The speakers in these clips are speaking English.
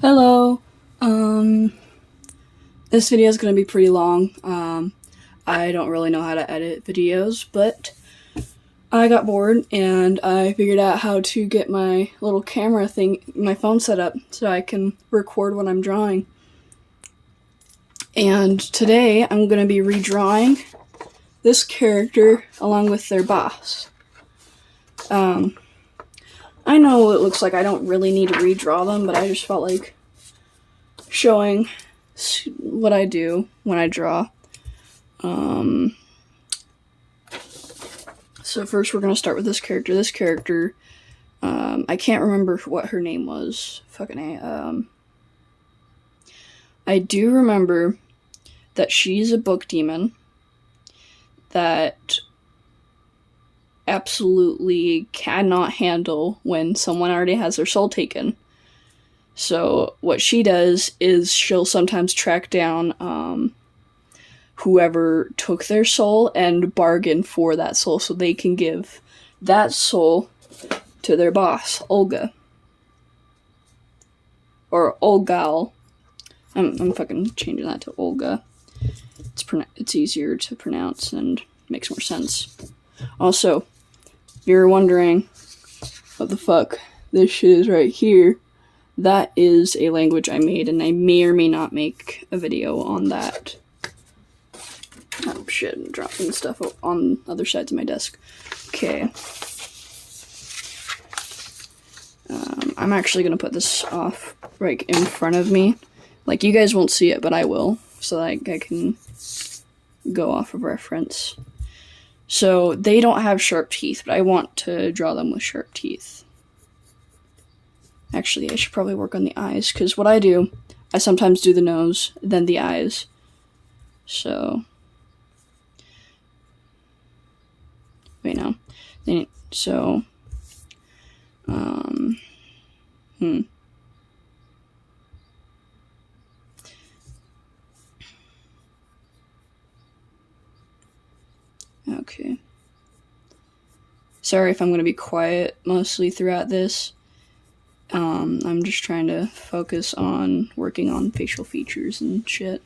Hello. Um, this video is going to be pretty long. I don't really know how to edit videos, but I got bored and I figured out how to get my little camera thing, my phone set up so I can record when I'm drawing. And today I'm going to be redrawing this character along with their boss. I know it looks like I don't really need to redraw them, but I just felt like showing what I do when I draw. So first we're going to start with this character. This character, I can't remember what her name was. Fucking A. I do remember that she's a book demon that absolutely cannot handle when someone already has their soul taken. So what she does is she'll sometimes track down whoever took their soul and bargain for that soul so they can give that soul to their boss, Olga. Or Olgal. I'm fucking changing that to Olga. It's easier to pronounce and makes more sense. Also, if you're wondering what the fuck this shit is right here, that is a language I made, and I may or may not make a video on that. Oh shit, I'm dropping stuff on other sides of my desk. Okay. I'm actually gonna put this off right in front of me. Like, you guys won't see it, but I will, so that I can go off of reference. So, they don't have sharp teeth, but I want to draw them with sharp teeth. Actually, I should probably work on the eyes, because what I do, I sometimes do the nose, then the eyes. So, wait, no. So, Okay. Sorry if I'm going to be quiet mostly throughout this. I'm just trying to focus on working on facial features and shit.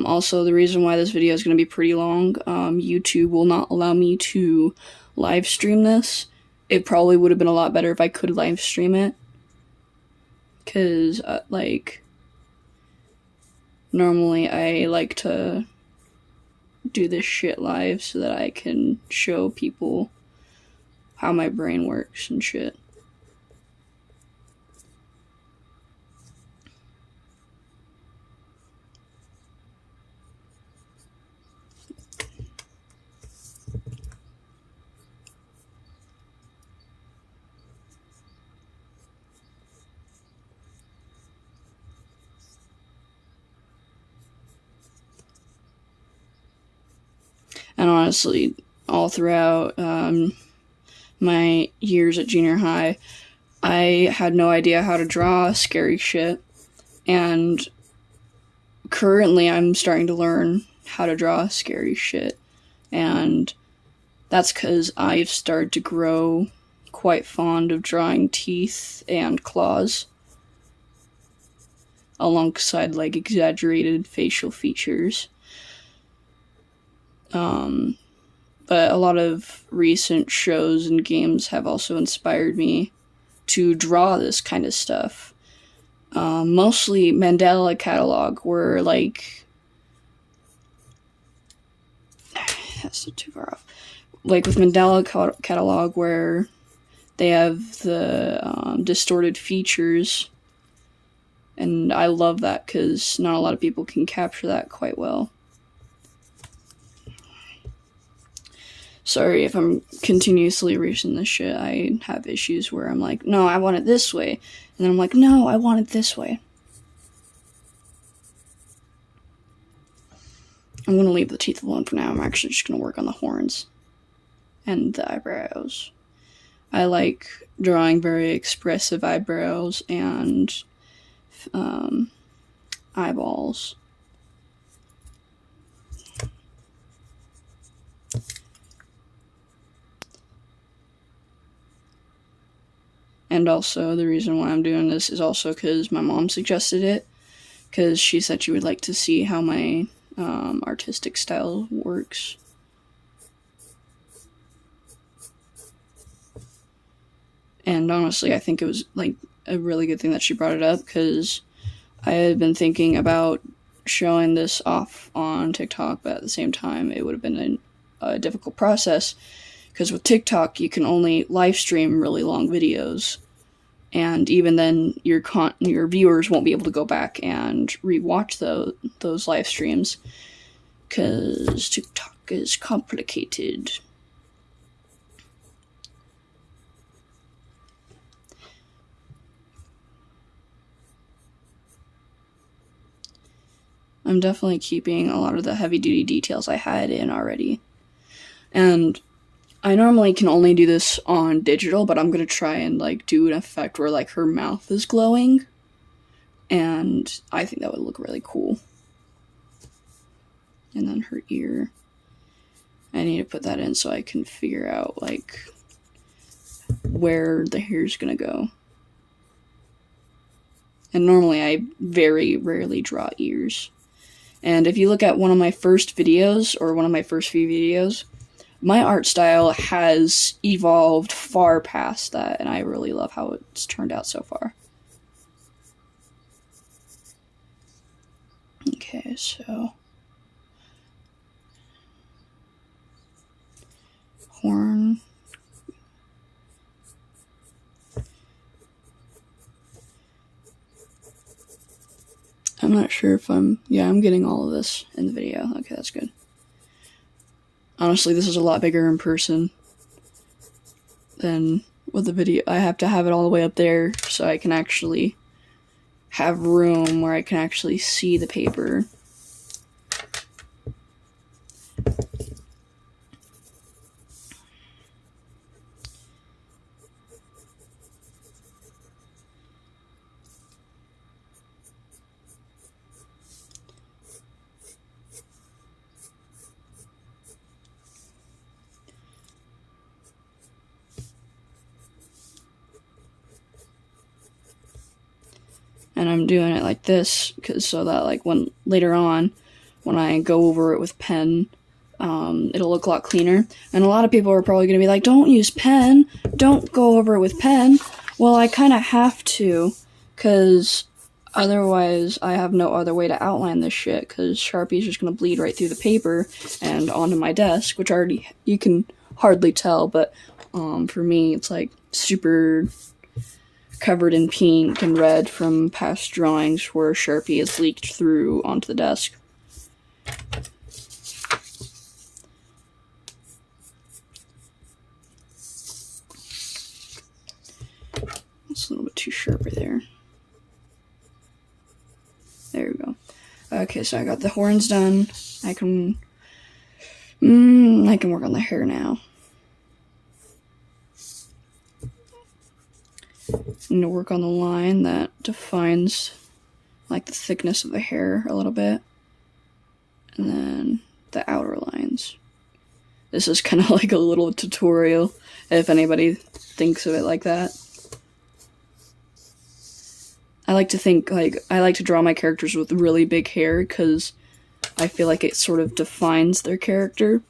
Also, the reason why this video is going to be pretty long, YouTube will not allow me to live stream this. It probably would have been a lot better if I could live stream it. Because, normally I like to do this shit live so that I can show people how my brain works and shit. And honestly, all throughout my years at junior high, I had no idea how to draw scary shit. And currently I'm starting to learn how to draw scary shit. And that's because I've started to grow quite fond of drawing teeth and claws alongside, exaggerated facial features. But a lot of recent shows and games have also inspired me to draw this kind of stuff. Mostly Mandela Catalog, where, that's too far off. With Mandela Catalog, where they have the distorted features, and I love that because not a lot of people can capture that quite well. Sorry if I'm continuously erasing this shit. I have issues where I'm like, no, I want it this way. And then I'm like, no, I want it this way. I'm going to leave the teeth alone for now. I'm actually just going to work on the horns and the eyebrows. I like drawing very expressive eyebrows and eyeballs. And also, the reason why I'm doing this is also because my mom suggested it, because she said she would like to see how my artistic style works. And honestly, I think it was like a really good thing that she brought it up, because I had been thinking about showing this off on TikTok, but at the same time, it would have been a difficult process, because with TikTok, you can only live stream really long videos, and even then, your viewers won't be able to go back and rewatch those live streams, because TikTok is complicated. I'm definitely keeping a lot of the heavy-duty details I had in already. And I normally can only do this on digital, but I'm going to try and, like, do an effect where, like, her mouth is glowing. And I think that would look really cool. And then her ear. I need to put that in so I can figure out, like, where the hair's going to go. And normally I very rarely draw ears. And if you look at one of my first videos, or one of my first few videos, my art style has evolved far past that, and I really love how it's turned out so far. Okay, so horn. I'm not sure if I'm getting all of this in the video. Okay, that's good. Honestly, this is a lot bigger in person than with the video. I have to have it all the way up there so I can actually have room where I can actually see the paper. And I'm doing it like this so that, like, when later on, when I go over it with pen, it'll look a lot cleaner. And a lot of people are probably going to be like, don't use pen, don't go over it with pen. Well, I kind of have to, because otherwise I have no other way to outline this shit, because Sharpie's just going to bleed right through the paper and onto my desk, which already, you can hardly tell, but for me, it's like super covered in pink and red from past drawings where Sharpie has leaked through onto the desk. That's a little bit too sharp right there. There we go. Okay, so I got the horns done. I can work on the hair now. I'm gonna work on the line that defines, like, the thickness of the hair a little bit, and then the outer lines. This is kind of like a little tutorial, if anybody thinks of it like that. I like to draw my characters with really big hair, because I feel like it sort of defines their character,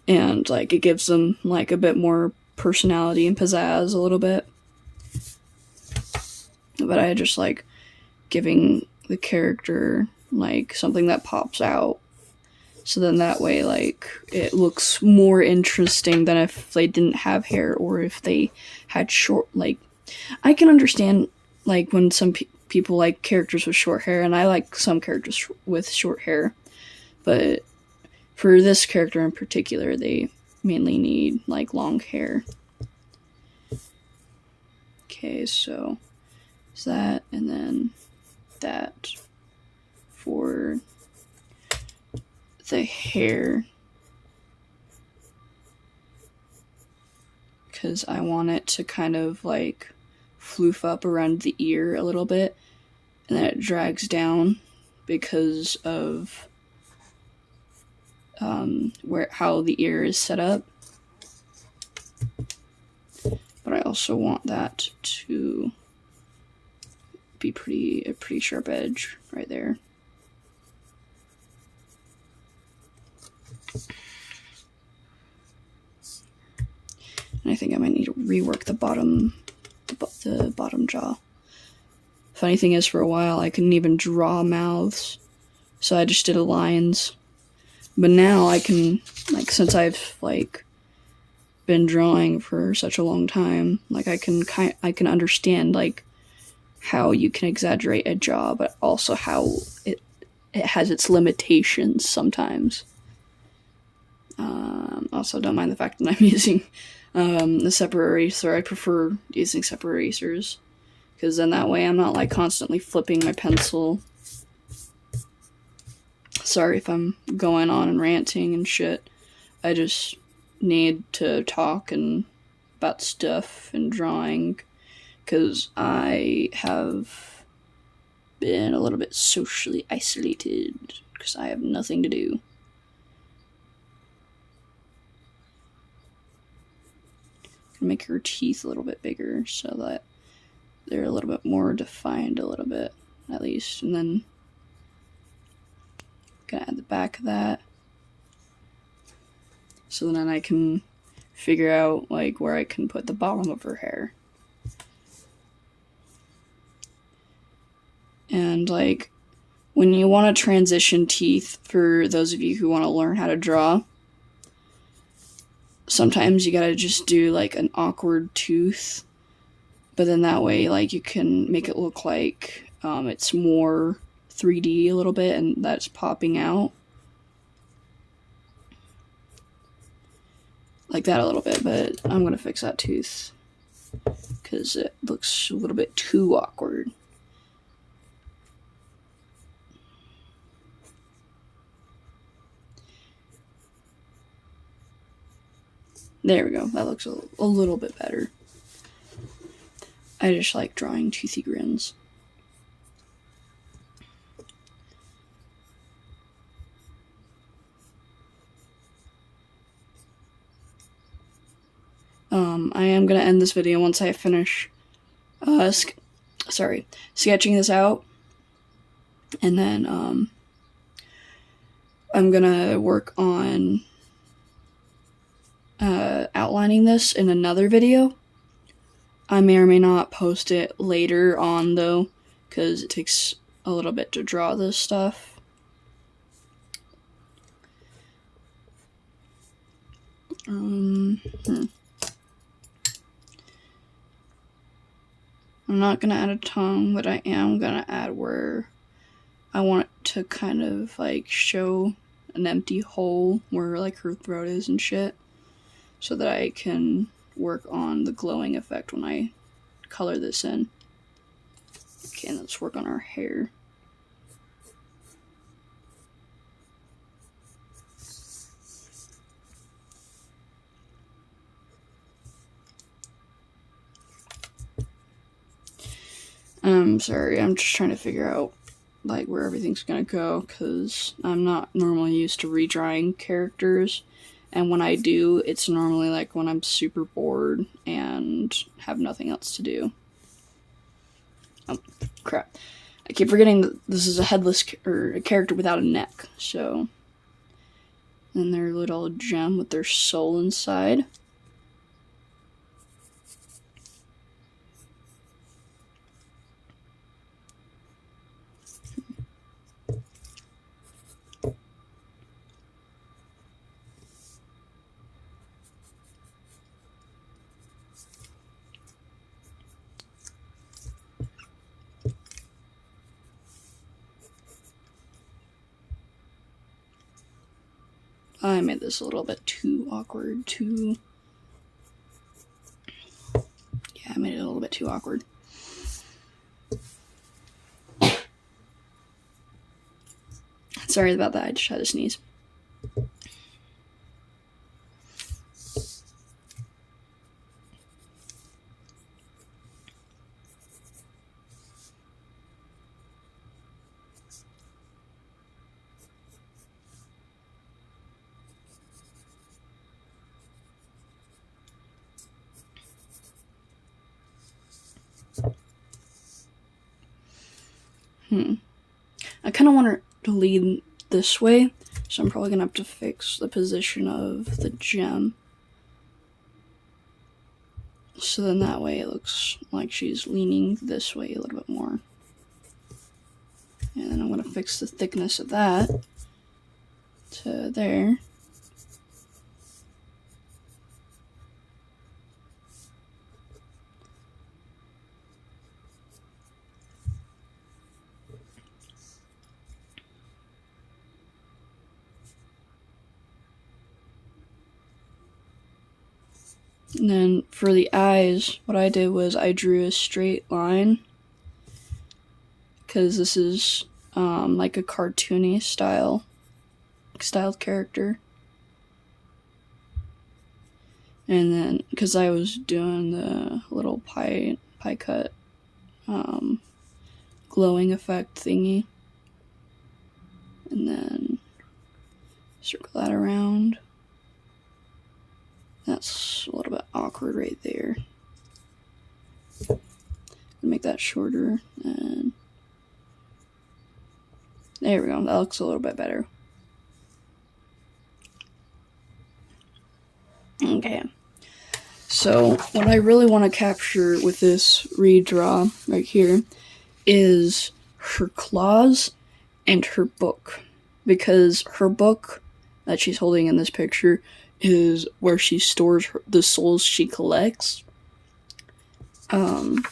and, like, it gives them, like, a bit more personality and pizzazz a little bit. But I just like giving the character, like, something that pops out, so then that way, like, it looks more interesting than if they didn't have hair, or if they had short, like, I can understand, like, when some people like characters with short hair, and I like some characters with short hair, but for this character in particular, they mainly need, like, long hair. Okay, so is that, and then that for the hair, because I want it to kind of, like, floof up around the ear a little bit, and then it drags down because of how the ear is set up. but I also want that to be a pretty sharp edge right there. And I think I might need to rework the bottom jaw. Funny thing is, for a while I couldn't even draw mouths, so I just did lines. But now I can, like, since I've like been drawing for such a long time, like I can understand like how you can exaggerate a jaw, but also how it has its limitations sometimes. Also, don't mind the fact that I'm using a separate eraser. I prefer using separate erasers, because then that way I'm not like constantly flipping my pencil. Sorry if I'm going on and ranting and shit. I just need to talk and about stuff and drawing, because I have been a little bit socially isolated because I have nothing to do. Make her teeth a little bit bigger so that they're a little bit more defined, a little bit at least, and then gonna add the back of that, so then I can figure out like where I can put the bottom of her hair. And like when you want to transition teeth, for those of you who want to learn how to draw, sometimes you gotta just do like an awkward tooth, but then that way like you can make it look like it's more 3D a little bit, and that's popping out like that a little bit. But I'm gonna fix that tooth because it looks a little bit too awkward. There we go. That looks a little bit better. I just like drawing toothy grins. I am going to end this video once I finish sketching this out. And then I'm going to work on outlining this in another video. I may or may not post it later on though, because it takes a little bit to draw this stuff. I'm not gonna add a tongue, but I am gonna add where I want it to kind of like show an empty hole where like her throat is and shit, so that I can work on the glowing effect when I color this in. Okay, let's work on our hair. I'm sorry, I'm just trying to figure out like where everything's gonna go, because I'm not normally used to redrawing characters, and when I do, it's normally like when I'm super bored and have nothing else to do. Oh, crap. I keep forgetting that this is a headless or a character without a neck, so. And their little gem with their soul inside. I made this a little bit too awkward, Yeah, I made it a little bit too awkward. Sorry about that, I just had to sneeze. I kind of want her to lead this way, so I'm probably gonna have to fix the position of the gem. So then that way it looks like she's leaning this way a little bit more. And then I'm gonna fix the thickness of that to there. And then for the eyes, what I did was I drew a straight line, because this is like a cartoony styled character. And then, because I was doing the little pie cut glowing effect thingy, and then circle that around. That's a little bit awkward right there. Make that shorter, and there we go. That looks a little bit better. Okay. So what I really want to capture with this redraw right here is her claws and her book, because her book that she's holding in this picture is where she stores the souls she collects. And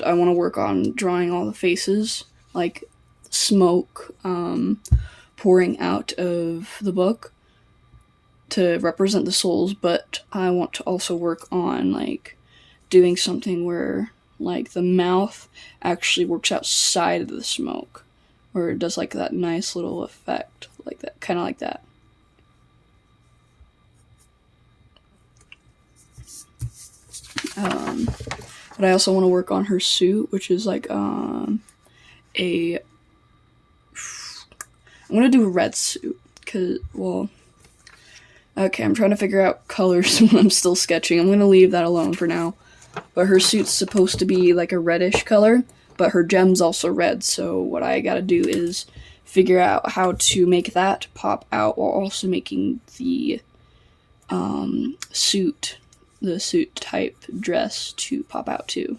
I want to work on drawing all the faces, like smoke pouring out of the book to represent the souls, but I want to also work on like doing something where like the mouth actually works outside of the smoke, where it does like that nice little effect, like that, kind of like that. But I also want to work on her suit, which is like I'm gonna do a red suit, cause, well, okay, I'm trying to figure out colors when I'm still sketching. I'm gonna leave that alone for now. But her suit's supposed to be like a reddish color, but her gem's also red, so what I gotta do is figure out how to make that pop out while also making the suit type dress to pop out too.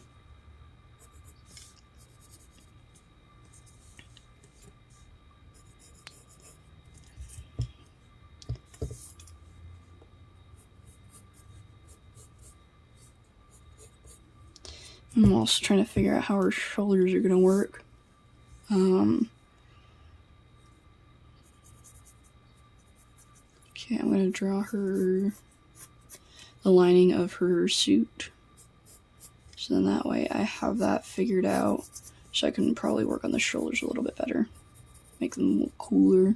I'm also trying to figure out how her shoulders are gonna work. Okay, I'm gonna draw her, the lining of her suit. So then that way I have that figured out, so I can probably work on the shoulders a little bit better. Make them look cooler.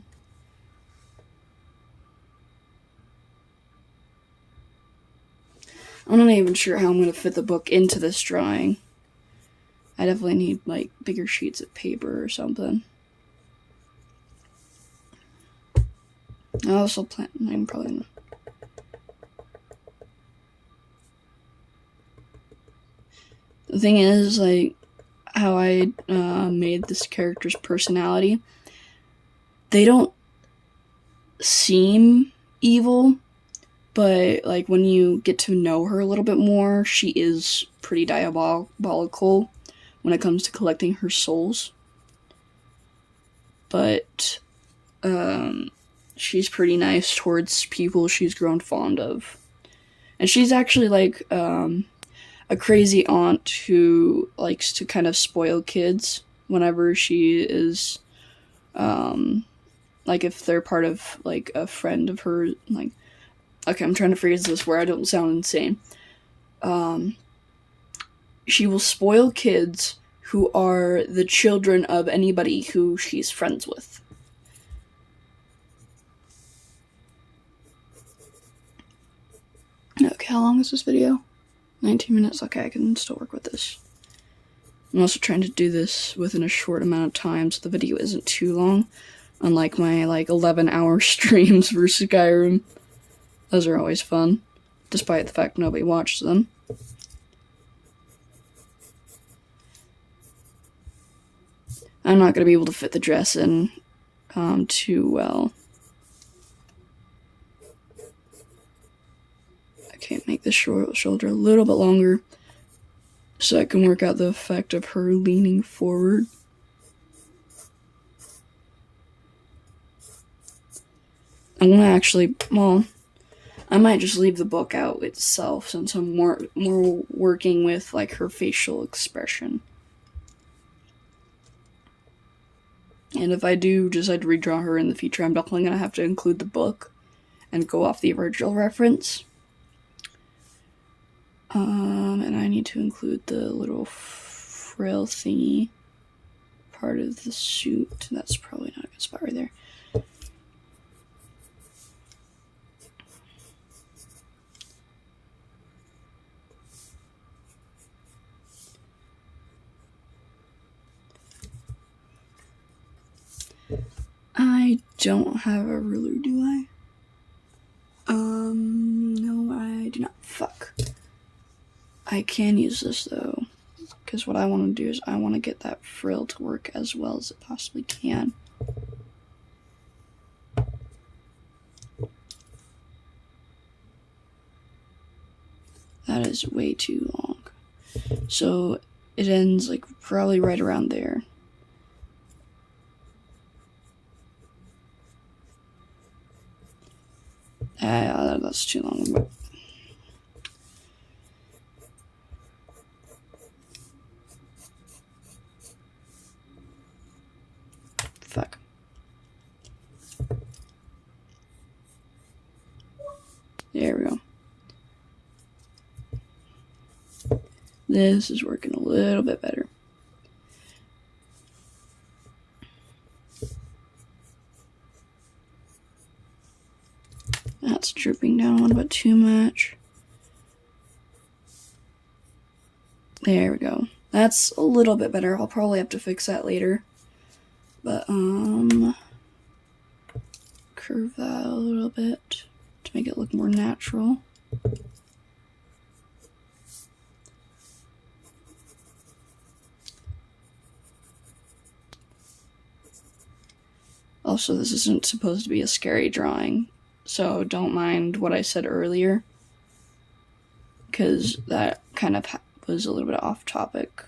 I'm not even sure how I'm going to fit the book into this drawing. I definitely need like bigger sheets of paper or something. I also plan, I'm probably the thing is, like, how I made this character's personality, they don't seem evil, but like when you get to know her a little bit more, she is pretty diabolical when it comes to collecting her souls. But she's pretty nice towards people she's grown fond of. And she's actually like a crazy aunt who likes to kind of spoil kids whenever she is like if they're part of like a friend of her, like, okay, I'm trying to phrase this where I don't sound insane. She will spoil kids who are the children of anybody who she's friends with. Okay, how long is this video? 19 minutes. Okay, I can still work with this. I'm also trying to do this within a short amount of time so the video isn't too long, unlike my like 11-hour streams for Skyrim. Those are always fun, despite the fact nobody watched them. I'm not going to be able to fit the dress in too well. I can't make the shoulder a little bit longer so I can work out the effect of her leaning forward. I want to actually, well, I might just leave the book out itself since I'm more working with like her facial expression. And if I do decide to redraw her in the future, I'm definitely going to have to include the book and go off the original reference. And I need to include the little frill thingy part of the suit. That's probably not a good spot right there. I don't have a ruler, do I? No, I do not. Fuck. I can use this though, because what I want to do is I want to get that frill to work as well as it possibly can. That is way too long. So it ends like probably right around there. That's too long. But fuck. There we go. This is working a little bit better. That's dripping down a little bit too much. There we go. That's a little bit better. I'll probably have to fix that later. But, curve that a little bit to make it look more natural. Also, this isn't supposed to be a scary drawing, so don't mind what I said earlier, because that kind of was a little bit off topic.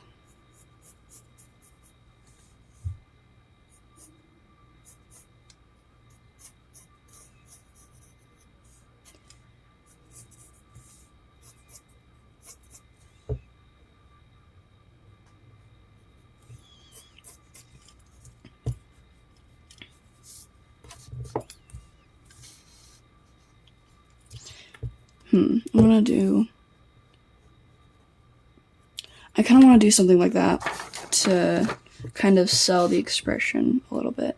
I kind of want to do something like that to kind of sell the expression a little bit.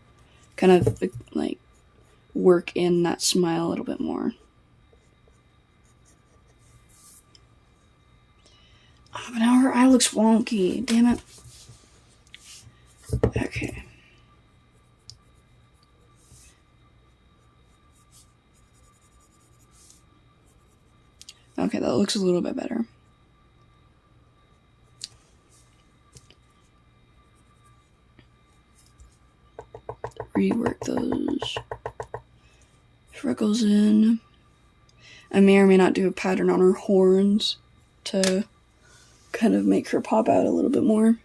Kind of like work in that smile a little bit more. Oh, but now her eye looks wonky. Damn it. Okay. Okay, that looks a little bit better. Rework those freckles in. I may or may not do a pattern on her horns to kind of make her pop out a little bit more.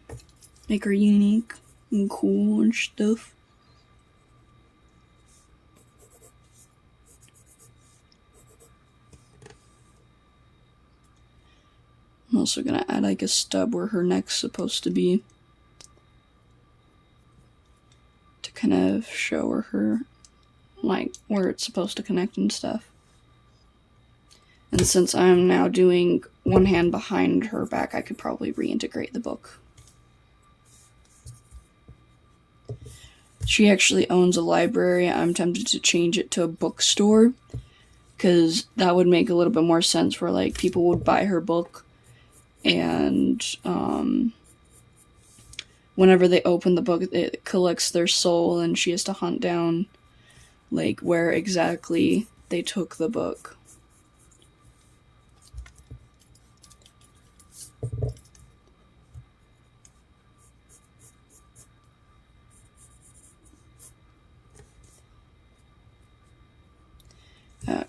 Make her unique and cool and stuff. I'm also gonna add like a stub where her neck's supposed to be, to kind of show her like where it's supposed to connect and stuff. And since I'm now doing one hand behind her back, I could probably reintegrate the book. She actually owns a library. I'm tempted to change it to a bookstore, because that would make a little bit more sense where like people would buy her book, and whenever they open the book, it collects their soul, and she has to hunt down like where exactly they took the book.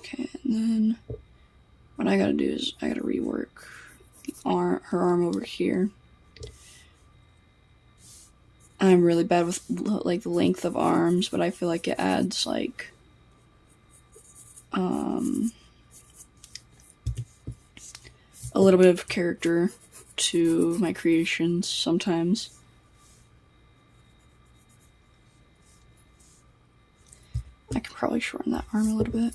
Okay, and then what I gotta do is I gotta rework her arm over here. I'm really bad with like the length of arms, but I feel like it adds like a little bit of character to my creations sometimes. I could probably shorten that arm a little bit.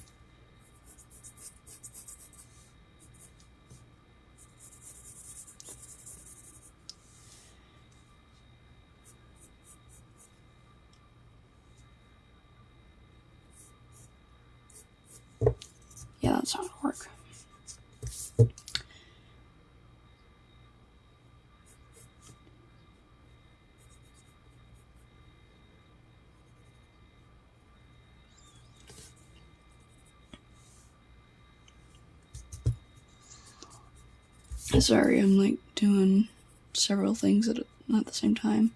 Yeah, that's not gonna work. Sorry, I'm like doing several things at the same time.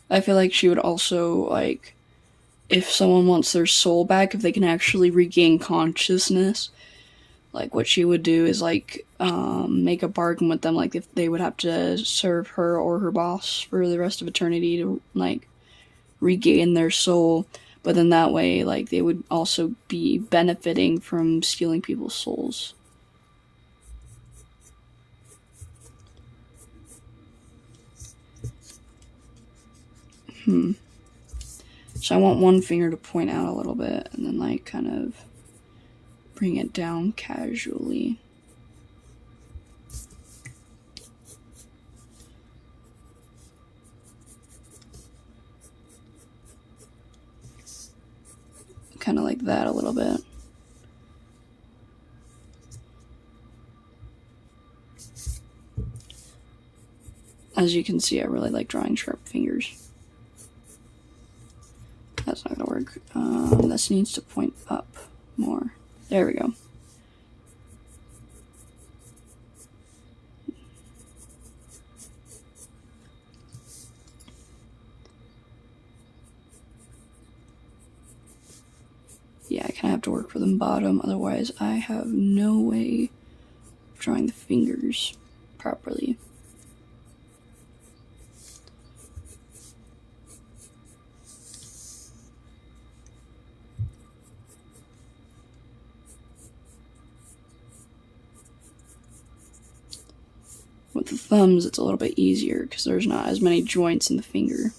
I feel like she would also, like, if someone wants their soul back, if they can actually regain consciousness, like, what she would do is, like, make a bargain with them, like, if they would have to serve her or her boss for the rest of eternity to, like, regain their soul, but then that way, like, they would also be benefiting from stealing people's souls. So I want one finger to point out a little bit, and then, like, kind of bring it down casually. Kind of like that a little bit. As you can see, I really like drawing sharp fingers. That's not gonna work. This needs to point up more. There we go. Yeah, I kind of have to work for the bottom, otherwise I have no way of drawing the fingers properly. With the thumbs, it's a little bit easier because there's not as many joints in the finger.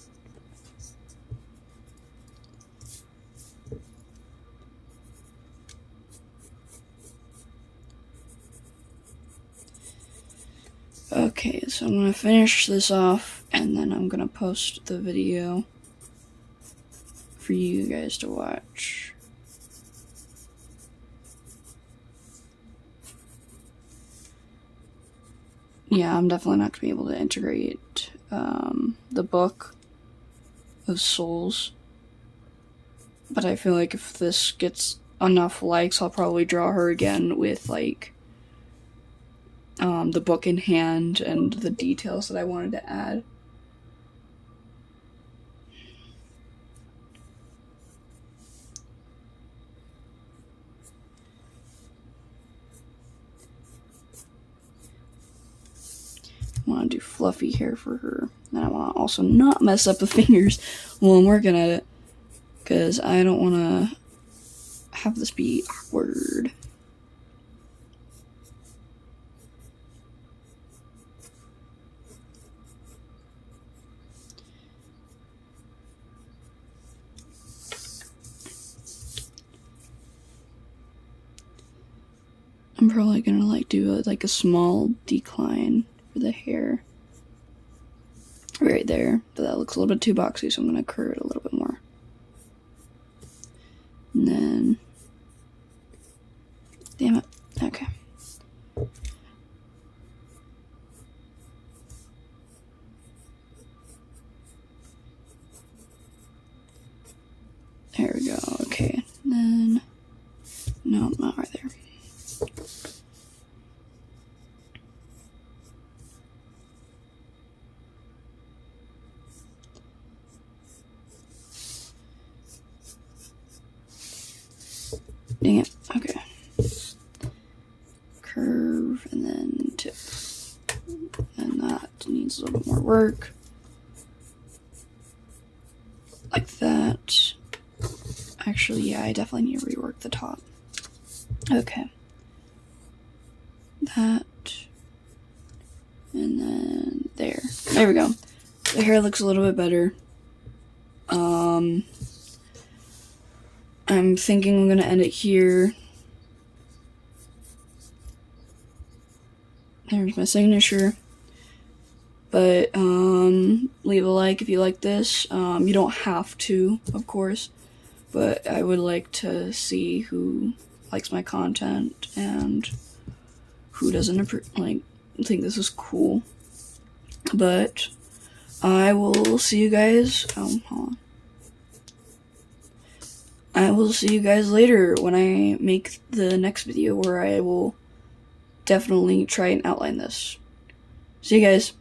Okay, so I'm gonna finish this off and then I'm gonna post the video for you guys to watch. Yeah, I'm definitely not gonna be able to integrate the book of souls, but I feel like if this gets enough likes, I'll probably draw her again with like the book in hand and the details that I wanted to add. I want to do fluffy hair for her. And I want to also not mess up the fingers while I'm working at it, because I don't want to have this be awkward. I'm probably gonna like do a small decline for the hair right there, but that looks a little bit too boxy, so I'm gonna curve it a little bit more. And then, damn it, okay. There we go, okay, and then, no, not right there. Dang it. Okay. Curve and then tip. And that needs a little bit more work. Like that. Actually, yeah, I definitely need to rework the top. Okay. That. And then there. There we go. The hair looks a little bit better. I'm thinking I'm gonna end it here. There's my signature. But leave a like if you like this. You don't have to, of course, but I would like to see who likes my content and who doesn't think this is cool. But I will see you guys. Hold on. I will see you guys later when I make the next video where I will definitely try and outline this. See you guys.